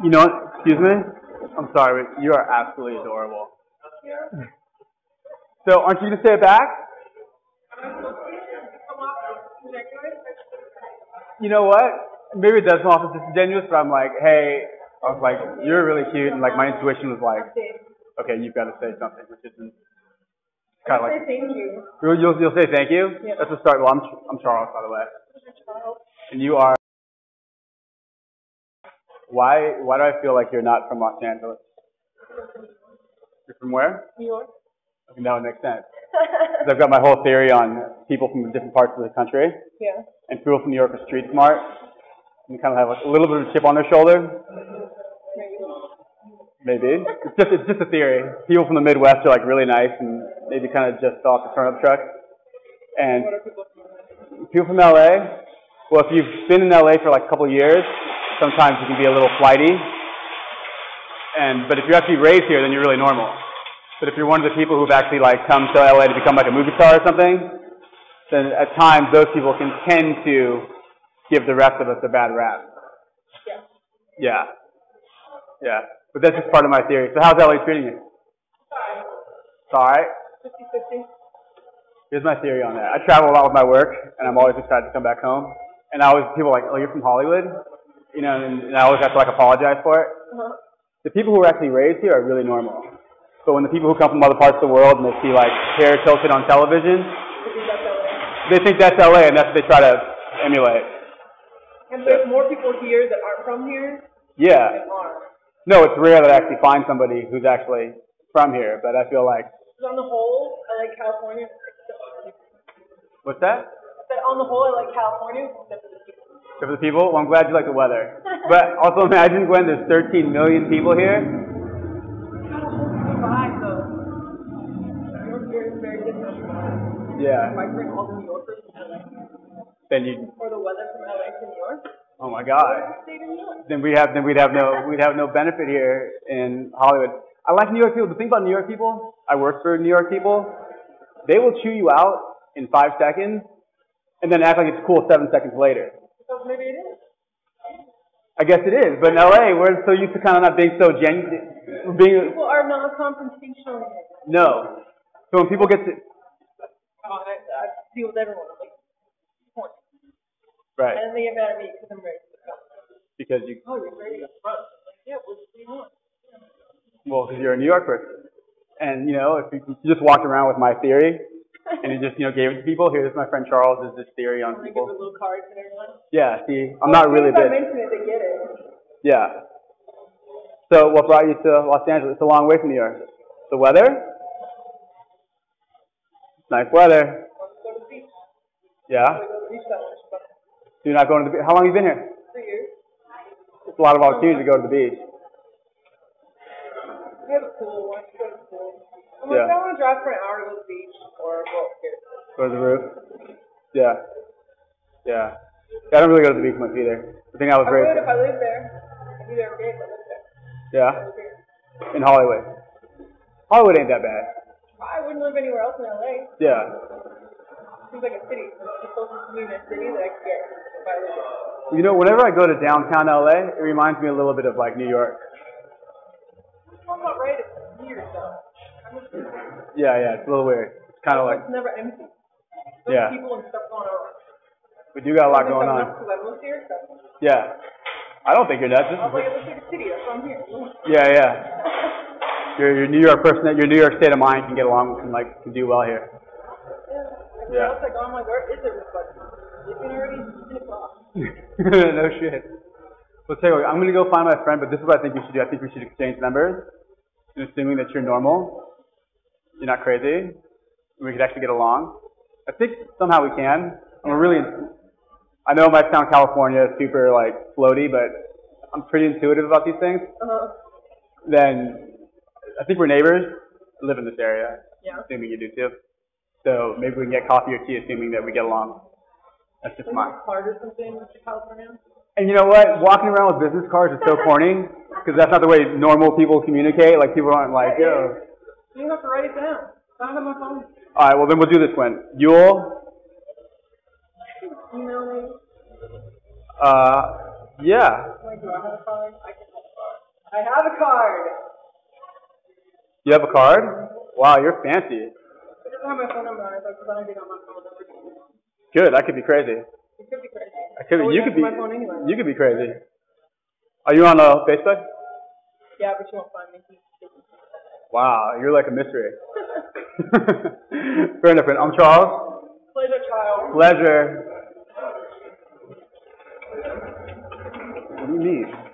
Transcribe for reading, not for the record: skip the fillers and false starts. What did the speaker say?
You know what? Excuse me? I'm sorry, but you are absolutely adorable. So, aren't you going to say it back? You know what? Maybe it does come off as disingenuous, but I'm like, hey, I was like, you're really cute, and like my intuition was like, okay, you've got to say something, which isn't kind of like. Thank you. You'll say thank you? Yeah. That's a start. Well, I'm Charles, by the way. And you are. Why do I feel like you're not from Los Angeles? You're from where? New York. Okay, that would make sense. 'Cause I've got my whole theory on people from different parts of the country. Yeah. And people from New York are street smart. And kind of have like a little bit of a chip on their shoulder. Maybe. It's just a theory. People from the Midwest are like really nice and maybe kind of just off the turnip truck. And people from LA, well, if you've been in LA for like a couple of years, sometimes you can be a little flighty. But if you're actually raised here, then you're really normal. But if you're one of the people who've actually like come to LA to become like a movie star or something, then at times those people can tend to give the rest of us a bad rap. Yeah. Yeah. But that's just part of my theory. So how's LA treating you? It's alright. 50-50. Here's my theory on that. I travel a lot with my work, and I'm always excited to come back home. And people are like, oh, you're from Hollywood? You know, and I always have to like apologize for it. Uh-huh. The people who are actually raised here are really normal. But when the people who come from other parts of the world and they see like hair tilted on television, they think that's LA and that's what they try to emulate. And there's more people here that aren't from here Yeah. than are. No, it's rare that I actually find somebody who's actually from here, but I feel like. Because on the whole, I like California. What's that? But on the whole, I like California except for the people. Except for the people? Well, I'm glad you like the weather. But also imagine, Gwen, there's 13 million people here. Vibe, though. New York is very different. Yeah. If I bring all the New Yorkers from LA, Then you. or the weather from LA to New York, Oh my God. stay in New York. Then we'd have no benefit here in Hollywood. I like New York people. The thing about New York people, I work for New York people. They will chew you out in 5 seconds, and then act like it's cool 7 seconds later. So maybe it is. I guess it is, but in LA, we're so used to kind of not being so genuine. People are not confrontational. No. So when people get to. I deal with everyone. I'm like, point. Right. And then they get mad at me because I'm ready. Because you. Oh, you're ready up front. Like, yeah, what do you want? Well, because you're a New York person. And, you know, if you just walked around with my theory, and you just, gave it to people, here's my friend Charles, is this theory on Give people. a little card to everyone. Yeah, see, I'm not really If I big. mention it, they get it. Yeah. So what brought you to Los Angeles? It's a long way from New York. The weather? Nice weather. Let's go to the beach. Yeah. I go to the beach that much, but So you're not going to the beach? How long have you been here? 3 years. It's a lot of opportunity to go to the beach. We have a pool. Why don't you go to the pool? I'm Yeah. like, I want to drive for an hour to go to the beach or go up here. Go to the roof? Yeah. Yeah. I don't really go to the beach much either. I think I was I raised would if I lived there. I'd be there every day if I lived there. Yeah. I live here. In Hollywood. Hollywood ain't that bad. I wouldn't live anywhere else in LA. Yeah. Seems like a city. It's the closest to me in a city that I could get if I lived there. You know, whenever I go to downtown LA, it reminds me a little bit of like New York. It's not about right. It's weird though. Yeah, it's a little weird. It's kind of like, It's never empty. There's yeah. people and stuff going on. We do got a lot going on. Because I moved here, so Yeah. I don't think you're nuts. I was like, it looks like a city. That's why I'm here. Yeah. Your New York person, your New York state of mind can get along and like can do well here. Yeah. Else, like, oh, I'm like, where is everybody? Sleeping already? 10 o'clock. No shit. Well, tell you what, I'm gonna go find my friend, but this is what I think we should do. I think we should exchange numbers, and assuming that you're normal, you're not crazy, and we could actually get along. I think somehow we can. I know it might sound California super like floaty, but I'm pretty intuitive about these things. Then I think we're neighbors. I live in this area. Yeah. Assuming you do too. So maybe we can get coffee or tea, assuming that we get along. That's just mine. Card or something with California. And you know what? Walking around with business cards is so corny because that's not the way normal people communicate. Like people aren't like, yo. You have to write it down. Found on my phone. All right, well then we'll do this one. You'll. Email me. Yeah. Like, do I have a card? I can have a card. I have a card. You have a card? Wow, you're fancy. I just have my phone number on it, so I don't get on my phone. Good. I could be crazy. You could be crazy. You could be. My phone anyway. You could be crazy. Are you on Facebook? Yeah, but you won't find me. Wow, you're like a mystery. Fair enough. I'm Charles. Pleasure, child. Pleasure. What do you mean?